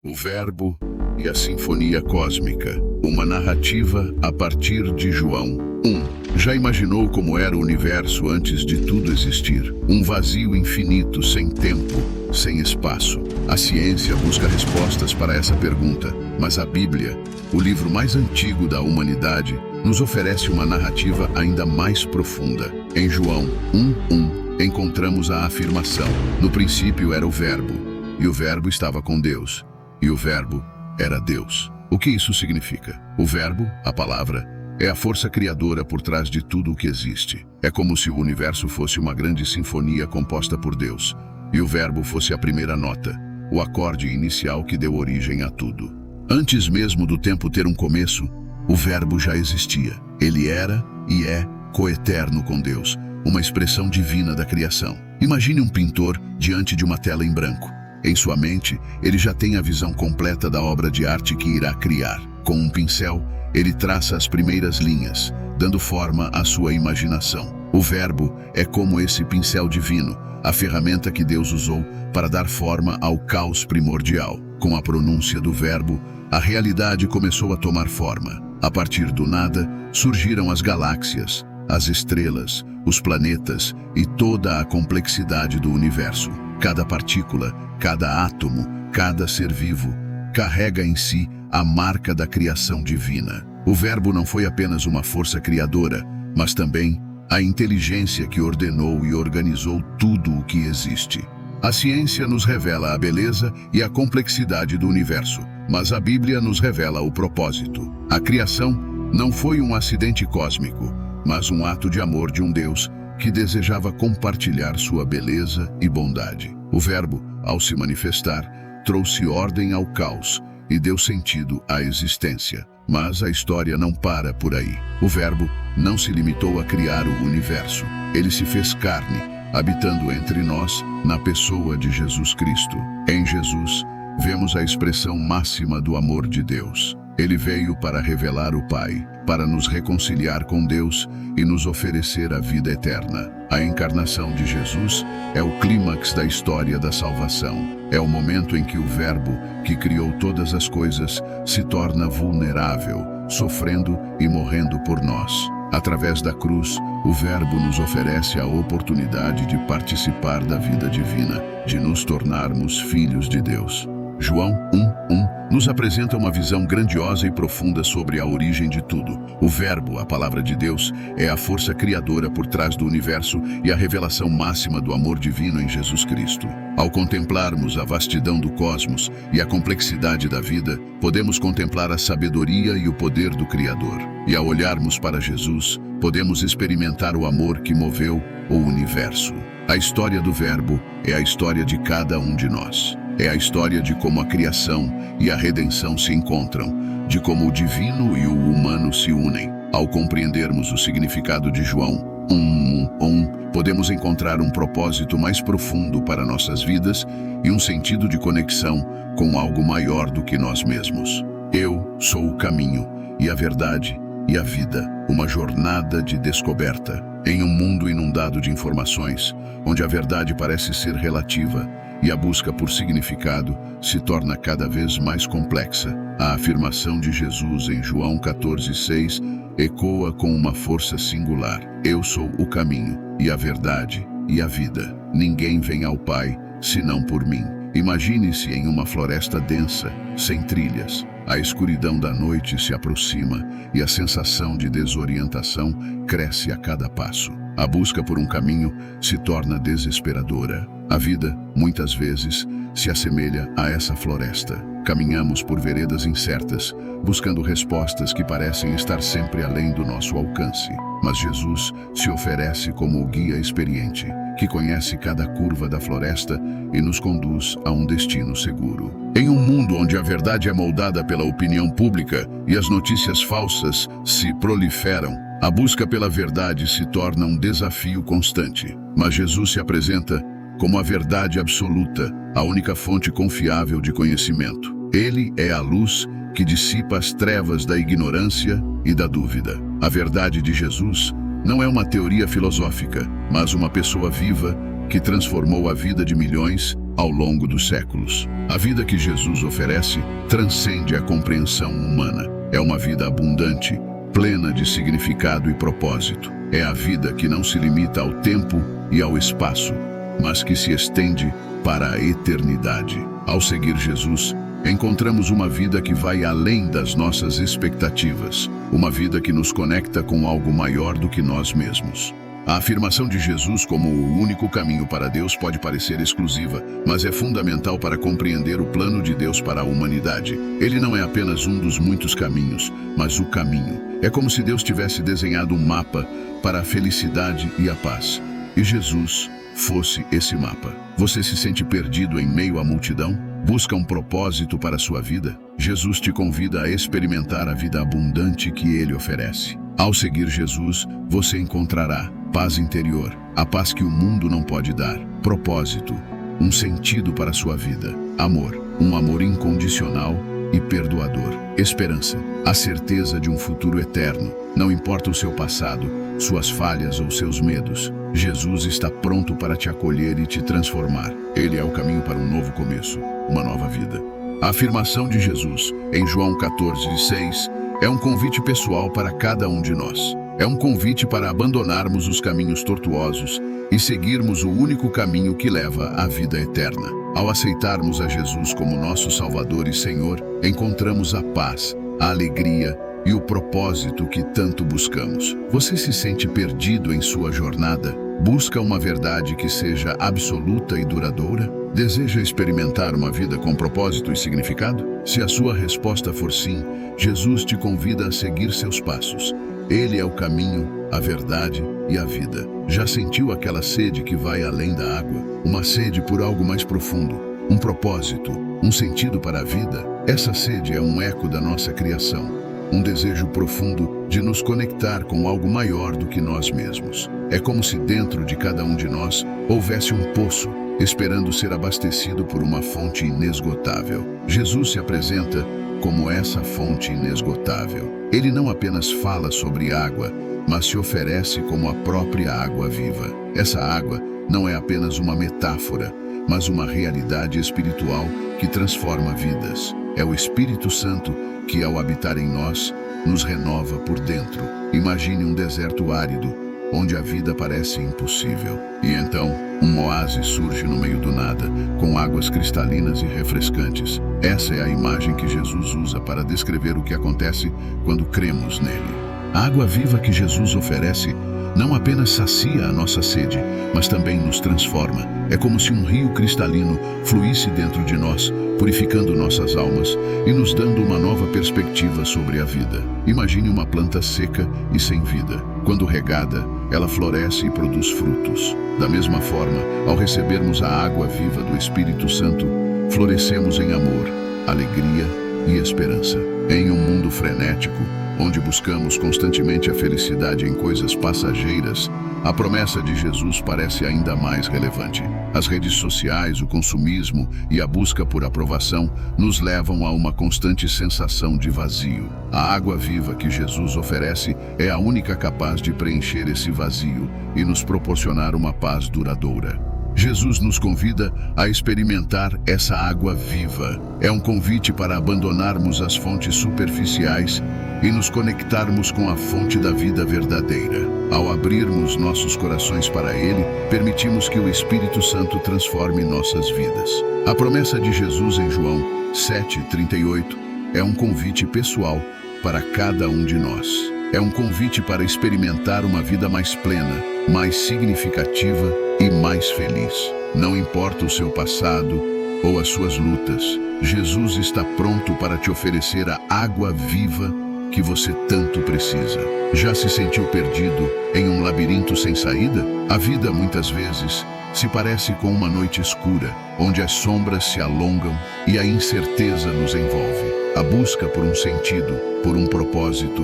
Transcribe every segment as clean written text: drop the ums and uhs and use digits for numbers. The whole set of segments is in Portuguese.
O Verbo e a Sinfonia Cósmica, uma narrativa a partir de João 1. Já imaginou como era o universo antes de tudo existir? Um vazio infinito, sem tempo, sem espaço. A ciência busca respostas para essa pergunta, mas a Bíblia, o livro mais antigo da humanidade, nos oferece uma narrativa ainda mais profunda. Em João 1:1, encontramos a afirmação: no princípio era o Verbo, e o Verbo estava com Deus. E o Verbo era Deus. O que isso significa? O Verbo, a palavra, é a força criadora por trás de tudo o que existe. É como se o universo fosse uma grande sinfonia composta por Deus, e o Verbo fosse a primeira nota, o acorde inicial que deu origem a tudo. Antes mesmo do tempo ter um começo, o Verbo já existia. Ele era e é coeterno com Deus, uma expressão divina da criação. Imagine um pintor diante de uma tela em branco. Em sua mente, ele já tem a visão completa da obra de arte que irá criar. Com um pincel, ele traça as primeiras linhas, dando forma à sua imaginação. O Verbo é como esse pincel divino, a ferramenta que Deus usou para dar forma ao caos primordial. Com a pronúncia do Verbo, a realidade começou a tomar forma. A partir do nada, surgiram as galáxias, as estrelas, os planetas e toda a complexidade do universo. Cada partícula, cada átomo, cada ser vivo, carrega em si a marca da criação divina. O Verbo não foi apenas uma força criadora, mas também a inteligência que ordenou e organizou tudo o que existe. A ciência nos revela a beleza e a complexidade do universo, mas a Bíblia nos revela o propósito. A criação não foi um acidente cósmico, mas um ato de amor de um Deus que desejava compartilhar sua beleza e bondade. O Verbo, ao se manifestar, trouxe ordem ao caos e deu sentido à existência. Mas a história não para por aí. O Verbo não se limitou a criar o universo. Ele se fez carne, habitando entre nós na pessoa de Jesus Cristo. Em Jesus, vemos a expressão máxima do amor de Deus. Ele veio para revelar o Pai, para nos reconciliar com Deus e nos oferecer a vida eterna. A encarnação de Jesus é o clímax da história da salvação. É o momento em que o Verbo, que criou todas as coisas, se torna vulnerável, sofrendo e morrendo por nós. Através da cruz, o Verbo nos oferece a oportunidade de participar da vida divina, de nos tornarmos filhos de Deus. João 1:1 nos apresenta uma visão grandiosa e profunda sobre a origem de tudo. O Verbo, a palavra de Deus, é a força criadora por trás do universo e a revelação máxima do amor divino em Jesus Cristo. Ao contemplarmos a vastidão do cosmos e a complexidade da vida, podemos contemplar a sabedoria e o poder do Criador. E ao olharmos para Jesus, podemos experimentar o amor que moveu o universo. A história do Verbo é a história de cada um de nós. É a história de como a criação e a redenção se encontram, de como o divino e o humano se unem. Ao compreendermos o significado de João 1:1, podemos encontrar um propósito mais profundo para nossas vidas e um sentido de conexão com algo maior do que nós mesmos. Eu sou o caminho e a verdade e a vida, uma jornada de descoberta. Em um mundo inundado de informações, onde a verdade parece ser relativa e a busca por significado se torna cada vez mais complexa, a afirmação de Jesus em João 14:6 ecoa com uma força singular: eu sou o caminho e a verdade e a vida. Ninguém vem ao Pai senão por mim. Imagine-se em uma floresta densa, sem trilhas. A escuridão da noite se aproxima e a sensação de desorientação cresce a cada passo. A busca por um caminho se torna desesperadora. A vida, muitas vezes, se assemelha a essa floresta. Caminhamos por veredas incertas, buscando respostas que parecem estar sempre além do nosso alcance. Mas Jesus se oferece como o guia experiente, que conhece cada curva da floresta e nos conduz a um destino seguro. Em um mundo onde a verdade é moldada pela opinião pública e as notícias falsas se proliferam, a busca pela verdade se torna um desafio constante. Mas Jesus se apresenta como a verdade absoluta, a única fonte confiável de conhecimento. Ele é a luz que dissipa as trevas da ignorância e da dúvida. A verdade de Jesus não é uma teoria filosófica, mas uma pessoa viva que transformou a vida de milhões ao longo dos séculos. A vida que Jesus oferece transcende a compreensão humana. É uma vida abundante, plena de significado e propósito. É a vida que não se limita ao tempo e ao espaço, mas que se estende para a eternidade. Ao seguir Jesus, encontramos uma vida que vai além das nossas expectativas, uma vida que nos conecta com algo maior do que nós mesmos. A afirmação de Jesus como o único caminho para Deus pode parecer exclusiva, mas é fundamental para compreender o plano de Deus para a humanidade. Ele não é apenas um dos muitos caminhos, mas o caminho. É como se Deus tivesse desenhado um mapa para a felicidade e a paz. E Jesus fosse esse mapa. Você se sente perdido em meio à multidão? Busca um propósito para a sua vida? Jesus te convida a experimentar a vida abundante que Ele oferece. Ao seguir Jesus, você encontrará paz interior, a paz que o mundo não pode dar, propósito, um sentido para a sua vida, amor, um amor incondicional e perdoador, esperança, a certeza de um futuro eterno. Não importa o seu passado, suas falhas ou seus medos, Jesus está pronto para te acolher e te transformar. Ele é o caminho para um novo começo, uma nova vida. A afirmação de Jesus, em João 14:6, é um convite pessoal para cada um de nós. É um convite para abandonarmos os caminhos tortuosos e seguirmos o único caminho que leva à vida eterna. Ao aceitarmos a Jesus como nosso Salvador e Senhor, encontramos a paz, a alegria e o propósito que tanto buscamos. Você se sente perdido em sua jornada? Busca uma verdade que seja absoluta e duradoura? Deseja experimentar uma vida com propósito e significado? Se a sua resposta for sim, Jesus te convida a seguir seus passos. Ele é o caminho, a verdade e a vida. Já sentiu aquela sede que vai além da água? Uma sede por algo mais profundo, um propósito, um sentido para a vida? Essa sede é um eco da nossa criação, um desejo profundo de nos conectar com algo maior do que nós mesmos. É como se dentro de cada um de nós houvesse um poço, esperando ser abastecido por uma fonte inesgotável. Jesus se apresenta como essa fonte inesgotável. Ele não apenas fala sobre água, mas se oferece como a própria água viva. Essa água não é apenas uma metáfora, mas uma realidade espiritual que transforma vidas. É o Espírito Santo que, ao habitar em nós, nos renova por dentro. Imagine um deserto árido, onde a vida parece impossível. E então, um oásis surge no meio do nada, com águas cristalinas e refrescantes. Essa é a imagem que Jesus usa para descrever o que acontece quando cremos nele. A água viva que Jesus oferece não apenas sacia a nossa sede, mas também nos transforma. É como se um rio cristalino fluísse dentro de nós, purificando nossas almas e nos dando uma nova perspectiva sobre a vida. Imagine uma planta seca e sem vida. Quando regada, ela floresce e produz frutos. Da mesma forma, ao recebermos a água viva do Espírito Santo, florescemos em amor, alegria e esperança. Em um mundo frenético, onde buscamos constantemente a felicidade em coisas passageiras, a promessa de Jesus parece ainda mais relevante. As redes sociais, o consumismo e a busca por aprovação nos levam a uma constante sensação de vazio. A água viva que Jesus oferece é a única capaz de preencher esse vazio e nos proporcionar uma paz duradoura. Jesus nos convida a experimentar essa água viva. É um convite para abandonarmos as fontes superficiais e nos conectarmos com a fonte da vida verdadeira. Ao abrirmos nossos corações para Ele, permitimos que o Espírito Santo transforme nossas vidas. A promessa de Jesus em João 7:38 é um convite pessoal para cada um de nós. É um convite para experimentar uma vida mais plena, mais significativa e mais feliz. Não importa o seu passado ou as suas lutas, Jesus está pronto para te oferecer a água viva que você tanto precisa. Já se sentiu perdido em um labirinto sem saída? A vida muitas vezes se parece com uma noite escura, onde as sombras se alongam e a incerteza nos envolve. A busca por um sentido, por um propósito,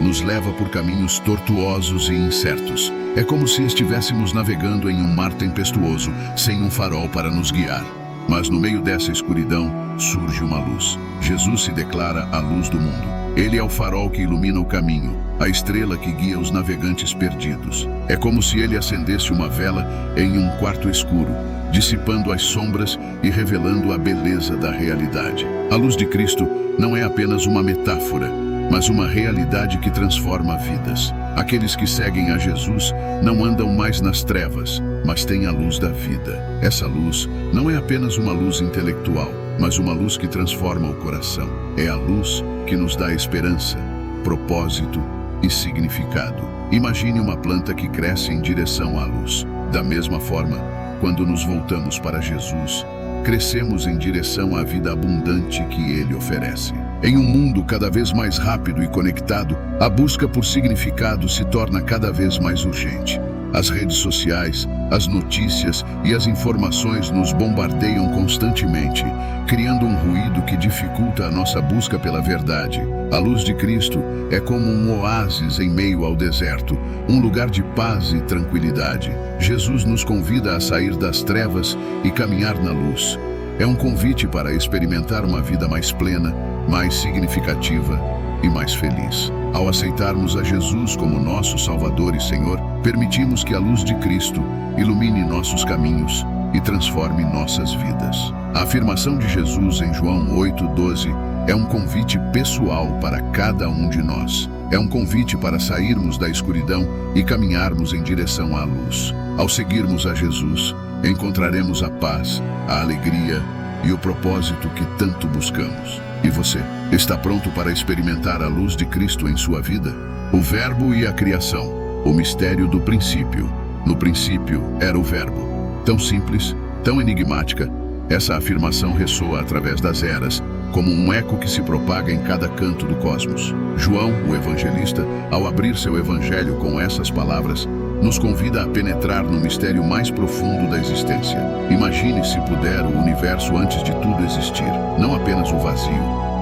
nos leva por caminhos tortuosos e incertos. É como se estivéssemos navegando em um mar tempestuoso, sem um farol para nos guiar. Mas no meio dessa escuridão surge uma luz. Jesus se declara a luz do mundo. Ele é o farol que ilumina o caminho, a estrela que guia os navegantes perdidos. É como se ele acendesse uma vela em um quarto escuro, dissipando as sombras e revelando a beleza da realidade. A luz de Cristo não é apenas uma metáfora, mas uma realidade que transforma vidas. Aqueles que seguem a Jesus não andam mais nas trevas, mas têm a luz da vida. Essa luz não é apenas uma luz intelectual, mas uma luz que transforma o coração. É a luz que nos dá esperança, propósito e significado. Imagine uma planta que cresce em direção à luz. Da mesma forma, quando nos voltamos para Jesus, crescemos em direção à vida abundante que Ele oferece. Em um mundo cada vez mais rápido e conectado, a busca por significado se torna cada vez mais urgente. As redes sociais, as notícias e as informações nos bombardeiam constantemente, criando um ruído que dificulta a nossa busca pela verdade. A luz de Cristo é como um oásis em meio ao deserto, um lugar de paz e tranquilidade. Jesus nos convida a sair das trevas e caminhar na luz. É um convite para experimentar uma vida mais plena, mais significativa e mais feliz. Ao aceitarmos a Jesus como nosso Salvador e Senhor, permitimos que a luz de Cristo ilumine nossos caminhos e transforme nossas vidas. A afirmação de Jesus em João 8:12 é um convite pessoal para cada um de nós. É um convite para sairmos da escuridão e caminharmos em direção à luz. Ao seguirmos a Jesus, encontraremos a paz, a alegria e o propósito que tanto buscamos. E você, está pronto para experimentar a luz de Cristo em sua vida? O Verbo e a criação, o mistério do princípio. No princípio era o Verbo. Tão simples, tão enigmática, essa afirmação ressoa através das eras, como um eco que se propaga em cada canto do cosmos. João, o evangelista, ao abrir seu evangelho com essas palavras, nos convida a penetrar no mistério mais profundo da existência. Imagine, se puder, o universo antes de tudo existir. Não apenas o vazio,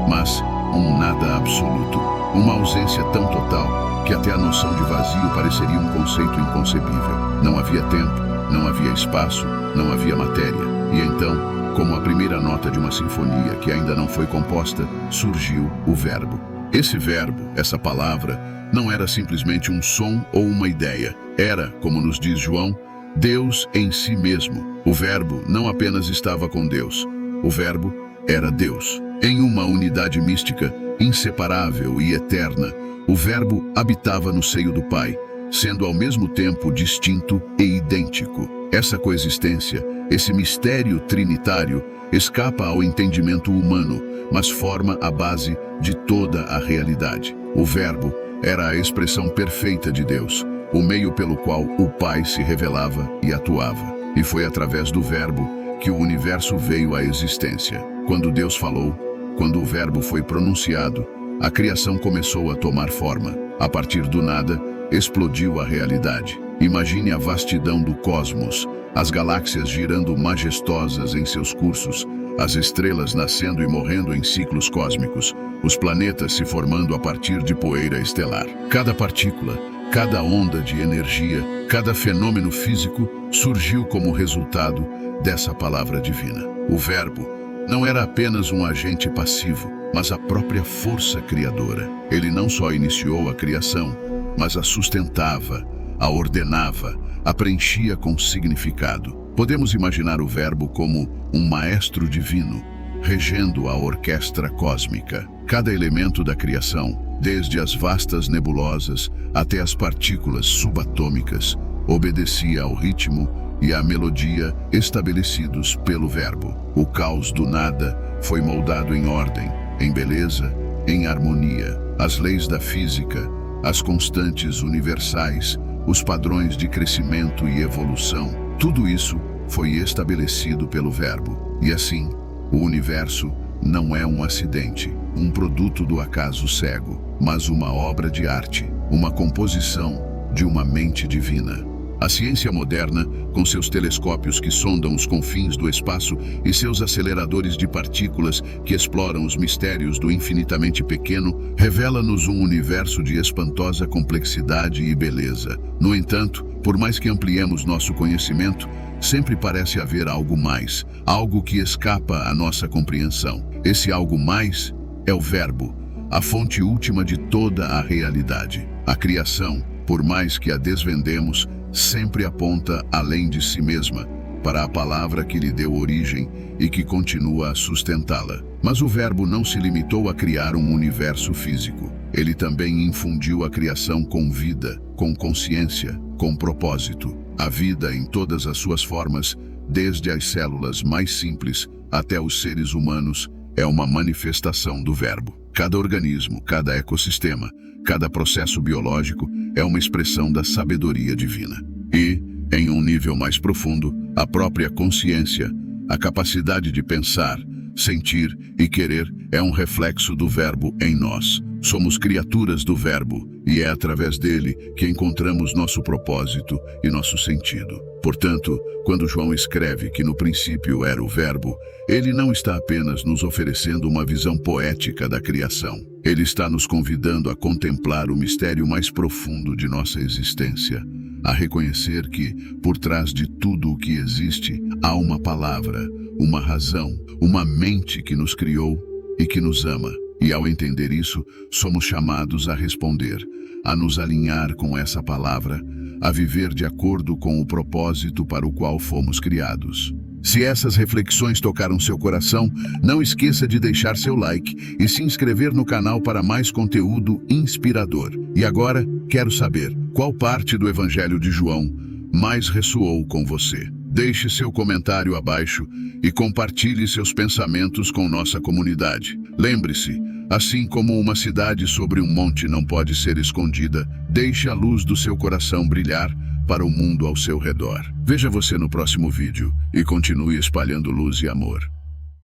mas um nada absoluto. Uma ausência tão total que até a noção de vazio pareceria um conceito inconcebível. Não havia tempo, não havia espaço, não havia matéria. E então, como a primeira nota de uma sinfonia que ainda não foi composta, surgiu o Verbo. Esse verbo, essa palavra, não era simplesmente um som ou uma ideia. Era, como nos diz João, Deus em si mesmo. O Verbo não apenas estava com Deus. O Verbo era Deus. Em uma unidade mística, inseparável e eterna, o Verbo habitava no seio do Pai, sendo ao mesmo tempo distinto e idêntico. Essa coexistência, esse mistério trinitário, escapa ao entendimento humano, mas forma a base de toda a realidade. O Verbo era a expressão perfeita de Deus, o meio pelo qual o Pai se revelava e atuava. E foi através do Verbo que o universo veio à existência. Quando Deus falou, quando o Verbo foi pronunciado, a criação começou a tomar forma. A partir do nada, explodiu a realidade. Imagine a vastidão do cosmos, as galáxias girando majestosas em seus cursos, as estrelas nascendo e morrendo em ciclos cósmicos, os planetas se formando a partir de poeira estelar. Cada partícula, cada onda de energia, cada fenômeno físico surgiu como resultado dessa palavra divina. O Verbo não era apenas um agente passivo, mas a própria força criadora. Ele não só iniciou a criação, mas a sustentava, a ordenava, a preenchia com significado. Podemos imaginar o Verbo como um maestro divino, regendo a orquestra cósmica. Cada elemento da criação, desde as vastas nebulosas até as partículas subatômicas, obedecia ao ritmo e à melodia estabelecidos pelo Verbo. O caos do nada foi moldado em ordem, em beleza, em harmonia. As leis da física, as constantes universais, os padrões de crescimento e evolução, tudo isso foi estabelecido pelo Verbo. E assim, o universo não é um acidente, um produto do acaso cego, mas uma obra de arte, uma composição de uma mente divina. A ciência moderna, com seus telescópios que sondam os confins do espaço e seus aceleradores de partículas que exploram os mistérios do infinitamente pequeno, revela-nos um universo de espantosa complexidade e beleza. No entanto, por mais que ampliemos nosso conhecimento, sempre parece haver algo mais, algo que escapa à nossa compreensão. Esse algo mais é o Verbo, a fonte última de toda a realidade. A criação, por mais que a desvendemos, sempre aponta além de si mesma, para a palavra que lhe deu origem e que continua a sustentá-la. Mas o Verbo não se limitou a criar um universo físico. Ele também infundiu a criação com vida, com consciência, com propósito. A vida em todas as suas formas, desde as células mais simples até os seres humanos, é uma manifestação do Verbo. Cada organismo, cada ecossistema, cada processo biológico é uma expressão da sabedoria divina. E, em um nível mais profundo, a própria consciência, a capacidade de pensar, sentir e querer é um reflexo do Verbo em nós. Somos criaturas do Verbo e é através dele que encontramos nosso propósito e nosso sentido. Portanto, quando João escreve que no princípio era o Verbo, ele não está apenas nos oferecendo uma visão poética da criação. Ele está nos convidando a contemplar o mistério mais profundo de nossa existência, a reconhecer que, por trás de tudo o que existe, há uma palavra, uma razão, uma mente que nos criou e que nos ama. E ao entender isso, somos chamados a responder, a nos alinhar com essa palavra, a viver de acordo com o propósito para o qual fomos criados. Se essas reflexões tocaram seu coração, não esqueça de deixar seu like e se inscrever no canal para mais conteúdo inspirador. E agora, quero saber, qual parte do Evangelho de João mais ressoou com você? Deixe seu comentário abaixo e compartilhe seus pensamentos com nossa comunidade. Lembre-se, assim como uma cidade sobre um monte não pode ser escondida, deixe a luz do seu coração brilhar para o mundo ao seu redor. Veja você no próximo vídeo e continue espalhando luz e amor.